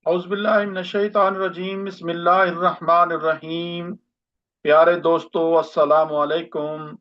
औज़ुबिल्लाहिमिनश्शैतानिर्रजीम बिस्मिल्लाहिर्रहमानिर्रहीम। प्यारे दोस्तों, अस्सलाम वालेकुम।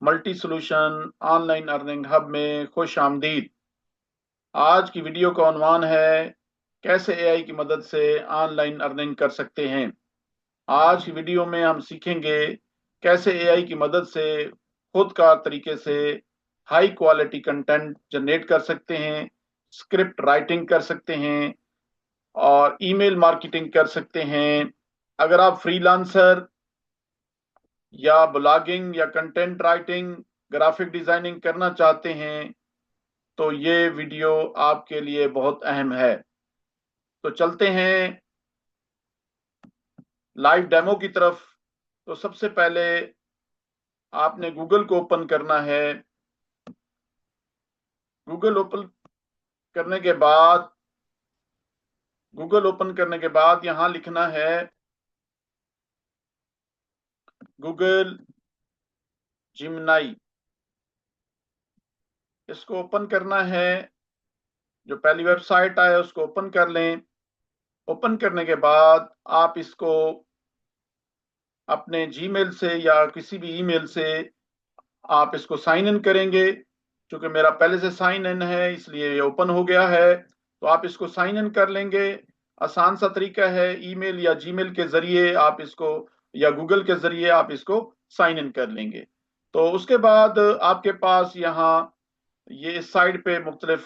Multi solution online earning hub में खुश आमदीद। आज की वीडियो का उन्वान है कैसे एआई की मदद से ऑनलाइन अर्निंग कर सकते हैं। आज की वीडियो में हम सीखेंगे कैसे एआई की मदद से खुदकार तरीके से हाई क्वालिटी कंटेंट जनरेट कर सकते हैं, स्क्रिप्ट राइटिंग कर सकते हैं और ईमेल मार्केटिंग कर सकते हैं। अगर आप फ्रीलांसर या ब्लॉगिंग या कंटेंट राइटिंग, ग्राफिक डिजाइनिंग करना चाहते हैं तो ये वीडियो आपके लिए बहुत अहम है। तो चलते हैं लाइव डेमो की तरफ। तो सबसे पहले आपने गूगल को ओपन करना है। गूगल ओपन करने के बाद यहां लिखना है गूगल जिमनाई। इसको ओपन करना है। जो पहली वेबसाइट आए उसको ओपन कर लें। ओपन करने के बाद आप इसको अपने जीमेल से या किसी भी ईमेल से आप इसको साइन इन करेंगे। क्योंकि मेरा पहले से साइन इन है इसलिए ये ओपन हो गया है। तो आप इसको साइन इन कर लेंगे। आसान सा तरीका है, ईमेल या जीमेल के जरिए आप इसको या गूगल के जरिए आप इसको साइन इन कर लेंगे। तो उसके बाद आपके पास यहाँ ये इस साइड पे मुख्तलिफ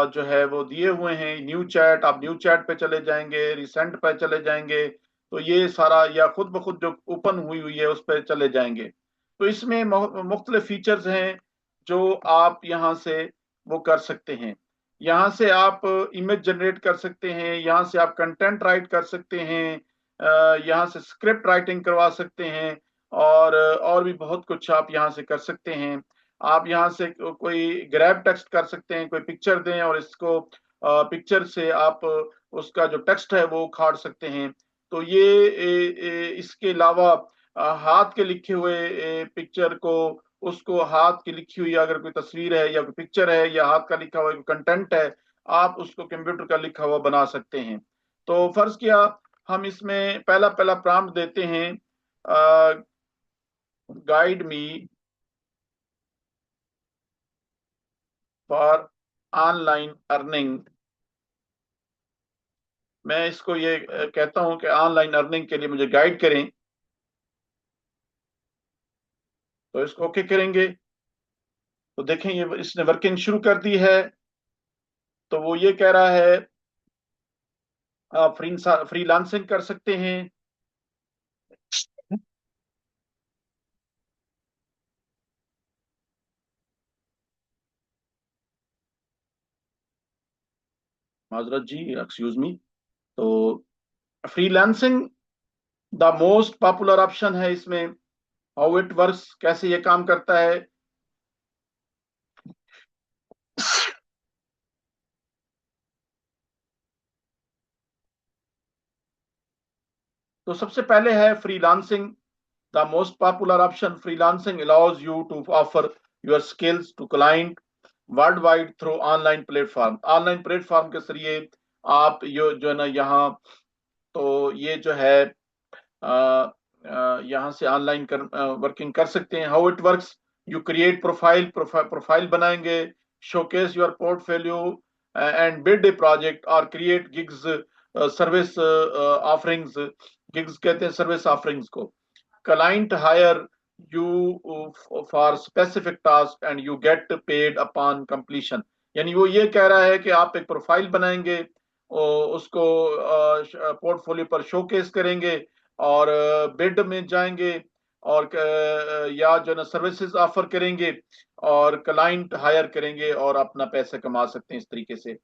जो है वो दिए हुए हैं। न्यू चैट, आप न्यू चैट पे चले जाएंगे, रिसेंट पे चले जाएंगे। तो ये सारा या खुद ब खुद जो ओपन हुई हुई है उस पर चले जाएंगे। तो इसमें मुख्तलिफ फीचर्स हैं जो आप यहाँ से वो कर सकते हैं। यहाँ से आप इमेज जनरेट कर सकते हैं, यहाँ से आप कंटेंट राइट कर सकते हैं, यहाँ से स्क्रिप्ट राइटिंग करवा सकते हैं और भी बहुत कुछ आप यहाँ से कर सकते हैं। आप यहाँ से कोई ग्रैब टेक्स्ट कर सकते हैं, कोई पिक्चर दें और इसको पिक्चर से आप उसका जो टेक्स्ट है वो उखाड़ सकते हैं। तो ये इसके अलावा हाथ के लिखे हुए पिक्चर को, उसको हाथ की लिखी हुई अगर कोई तस्वीर है या कोई पिक्चर है या हाथ का लिखा हुआ कंटेंट है, आप उसको कंप्यूटर का लिखा हुआ बना सकते हैं। तो फर्ज किया हम इसमें पहला पहला प्रॉम्प्ट देते हैं, guide me for online earning. मैं इसको ये कहता हूं कि ऑनलाइन अर्निंग के लिए मुझे गाइड करें। तो इसको ओके करेंगे। तो देखें ये इसने वर्किंग शुरू कर दी है। तो वो ये कह रहा है आप फ्रीलांसिंग कर सकते हैं। माजरत जी, एक्सक्यूज मी। तो freelancing the most popular option है इसमें। हाउ इट वर्क्स, कैसे ये काम करता है। तो सबसे पहले है freelancing the most popular option. Freelancing allows you to offer your skills to client world wide through online platform. Online platform के जरिए आप यो जो है ना यहाँ, तो ये जो है यहाँ से ऑनलाइन वर्किंग कर सकते हैं। How it works, you create profile बनाएंगे, showcase your portfolio and build a project और create gigs, service offerings. Gigs कहते हैं सर्विस ऑफरिंग्स को। Client hire you for specific task and you get paid upon completion. यानी वो ये कह रहा है कि आप एक प्रोफाइल बनाएंगे, उसको पोर्टफोलियो पर शोकेस करेंगे और बिड में जाएंगे और या जो ना सर्विसेज ऑफर करेंगे और क्लाइंट हायर करेंगे और अपना पैसा कमा सकते हैं इस तरीके से।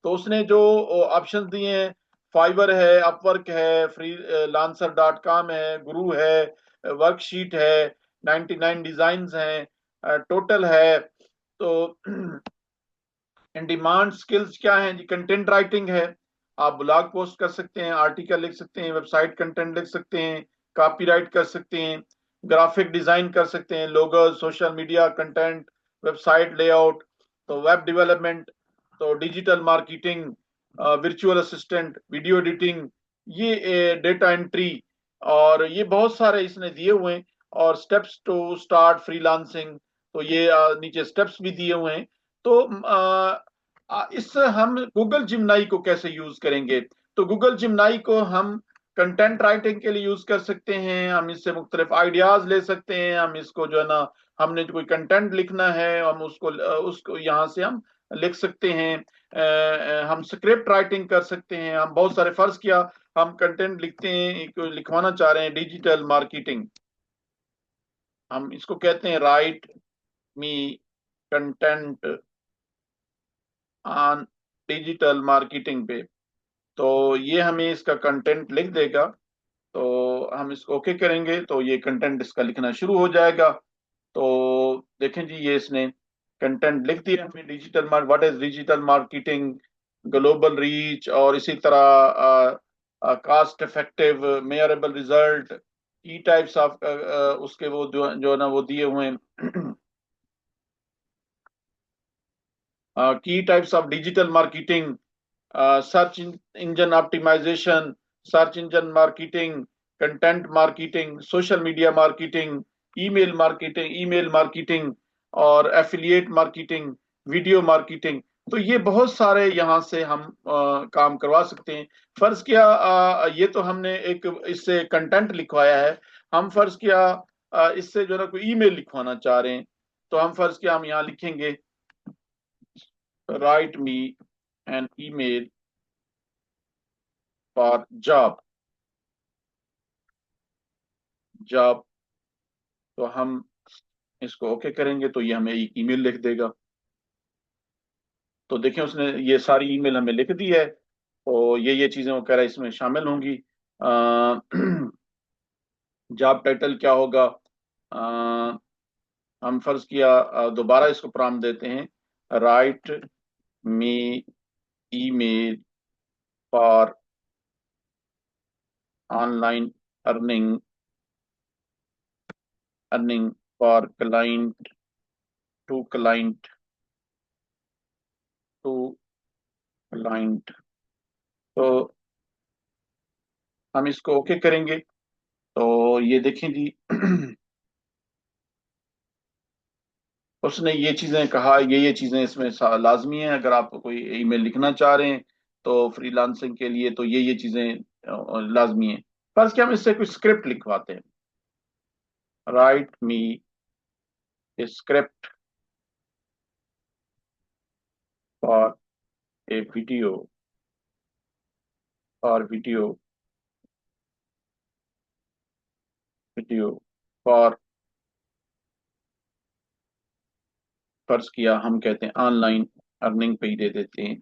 तो उसने जो ऑप्शन दिए हैं, फाइवर है, अपवर्क है, फ्री लांसर डॉट कॉम है, गुरु है, वर्कशीट है, 99 डिजाइन्स हैं, टोटल है। तो इन डिमांड स्किल्स क्या हैं जी? कंटेंट राइटिंग है, आप ब्लॉग पोस्ट कर सकते हैं, आर्टिकल लिख सकते हैं, वेबसाइट कंटेंट लिख सकते हैं, कॉपीराइट कर सकते हैं, ग्राफिक डिजाइन कर सकते हैं, logo, social media content, website layout, तो वेब डेवलपमेंट, तो digital marketing, virtual assistant, video editing, ये डेटा एंट्री, और ये बहुत सारे इसने दिए हुए हैं। और स्टेप्स टू स्टार्ट फ्रीलांसिंग, तो ये नीचे स्टेप्स भी दिए हुए हैं। तो इससे हम गूगल जिमनाई को कैसे यूज करेंगे? तो गूगल जिमनाई को हम कंटेंट राइटिंग के लिए यूज कर सकते हैं, हम इससे मुख्तलिफ आइडियाज ले सकते हैं, हम इसको जो है ना, हमने जो कोई कंटेंट लिखना है हम उसको यहाँ से हम लिख सकते हैं। हम स्क्रिप्ट राइटिंग कर सकते हैं, हम बहुत सारे, फर्ज किया हम कंटेंट लिखते हैं, लिखवाना चाह रहे हैं डिजिटल मार्केटिंग, हम इसको कहते हैं write me content on digital marketing पे। तो ये हमें इसका कंटेंट लिख देगा, तो हम इसको ओके करेंगे तो ये कंटेंट इसका लिखना शुरू हो जाएगा। तो देखें जी, ये इसने कंटेंट लिख दिया हमें, digital mark what is digital marketing, global reach, और इसी तरह कास्ट इफेक्टिव मेयरेबल रिजल्ट, की टाइप्स ऑफ उसके वो जो है ना वो दिए हुए हैं। की types of digital marketing, search engine optimisation, search engine marketing, content marketing, social media marketing, email marketing, और एफिलिएट मार्केटिंग, वीडियो मार्केटिंग। तो ये बहुत सारे यहाँ से हम काम करवा सकते हैं। फर्ज किया ये तो हमने एक इससे कंटेंट लिखवाया है, हम फर्ज किया इससे जो है ना कोई ईमेल लिखवाना चाह रहे हैं, तो हम फर्ज किया हम यहाँ लिखेंगे write me an email for job. तो हम इसको ओके करेंगे तो ये हमें ईमेल लिख देगा। तो देखें उसने ये सारी ईमेल हमें लिख दी है, तो ये चीजें वो कह रहा है इसमें शामिल होंगी। जॉब टाइटल क्या होगा? अ, हम फर्ज किया दोबारा इसको प्रॉम्प्ट देते हैं, write me email for online earning earning for client to client. तो हम इसको ओके करेंगे तो ये देखें जी। उसने ये चीजें कहा, ये चीजें इसमें लाजमी है, अगर आप कोई ईमेल लिखना चाह रहे हैं तो फ्रीलांसिंग के लिए, तो ये चीजें लाजमी है। बस कि हम इससे कोई स्क्रिप्ट लिखवाते हैं, write me script for a video video for, फर्ज किया हम कहते हैं ऑनलाइन अर्निंग पे ही दे देते हैं।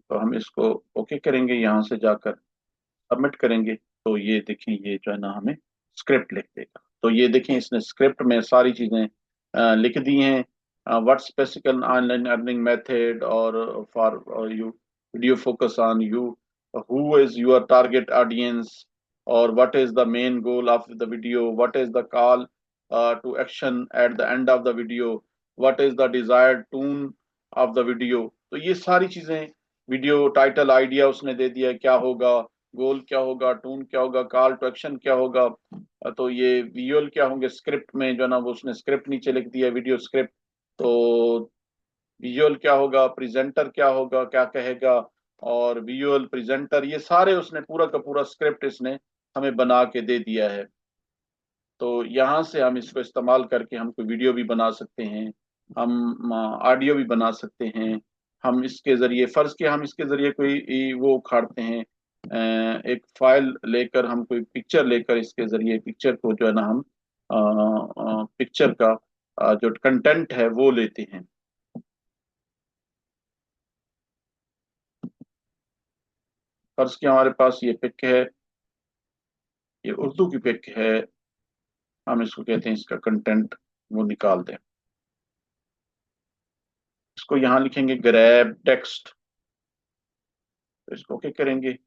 तो हम इसको ओके करेंगे, यहाँ से जाकर सबमिट करेंगे, तो ये देखें ये जो है ना हमें स्क्रिप्ट लिख देगा। तो ये देखें इसने स्क्रिप्ट में सारी चीजें लिख दी हैं। What specific online earning method, और for you video focus on you, who is your target audience, और what is the main goal of the video, what is the call to action at the end of the video, what is the desired tone of the video. तो ये सारी चीजें, video title idea उसने दे दिया क्या होगा, गोल क्या होगा, टून क्या होगा, कॉल टू एक्शन क्या होगा, तो ये विजुअल क्या होंगे, स्क्रिप्ट में जो है ना वो उसने स्क्रिप्ट नीचे लिख दिया, वीडियो स्क्रिप्ट। तो विजुअल क्या होगा, प्रेजेंटर क्या होगा, क्या कहेगा, और विजुअल प्रेजेंटर, ये सारे उसने पूरा का पूरा स्क्रिप्ट इसने हमें बना के दे दिया है। तो यहाँ से हम इसको इस्तेमाल करके हम कोई वीडियो भी बना सकते हैं, हम ऑडियो भी बना सकते हैं। हम इसके जरिए, फर्ज के हम इसके जरिए कोई वो उखाड़ते हैं, एक फाइल लेकर, हम कोई पिक्चर लेकर, इसके जरिए पिक्चर को जो है ना हम पिक्चर का जो कंटेंट है वो लेते हैं। फर्ज के हमारे पास ये पिक है, ये उर्दू की पिक है, हम इसको कहते हैं इसका कंटेंट वो निकाल दें। इसको यहाँ लिखेंगे ग्रैब टेक्स्ट, तो इसको ओके करेंगे।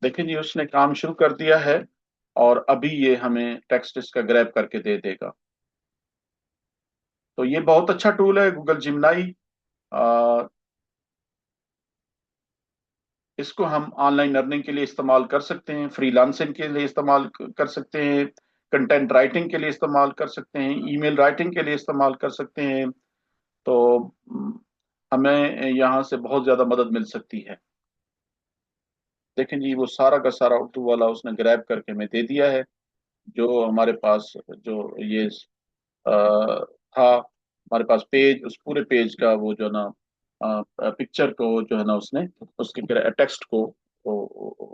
देखिए जी उसने काम शुरू कर दिया है, और अभी ये हमें टेक्स्ट इसका ग्रैब करके दे देगा। तो ये बहुत अच्छा टूल है गूगल जिमनाई। इसको हम ऑनलाइन अर्निंग के लिए इस्तेमाल कर सकते हैं, फ्रीलांसिंग के लिए इस्तेमाल कर सकते हैं, कंटेंट राइटिंग के लिए इस्तेमाल कर सकते हैं, ईमेल राइटिंग के लिए इस्तेमाल कर सकते हैं। तो हमें यहाँ से बहुत ज़्यादा मदद मिल सकती है। देखें जी, वो सारा का सारा उर्दू वाला उसने ग्रैब करके हमें दे दिया है। जो हमारे पास जो ये था, हमारे पास पेज, उस पूरे पेज का वो जो है ना पिक्चर को जो है ना उसने उसके टेक्स्ट को वो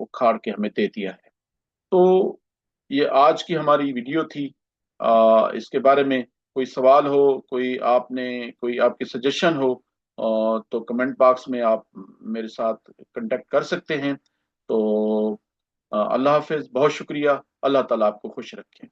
उखाड़ के हमें दे दिया है। तो ये आज की हमारी वीडियो थी। इसके बारे में कोई सवाल हो, कोई आपकी सजेशन हो, तो कमेंट बॉक्स में आप मेरे साथ कांटेक्ट कर सकते हैं। तो अल्लाह हाफिज, बहुत शुक्रिया। अल्लाह ताला आपको खुश रखे।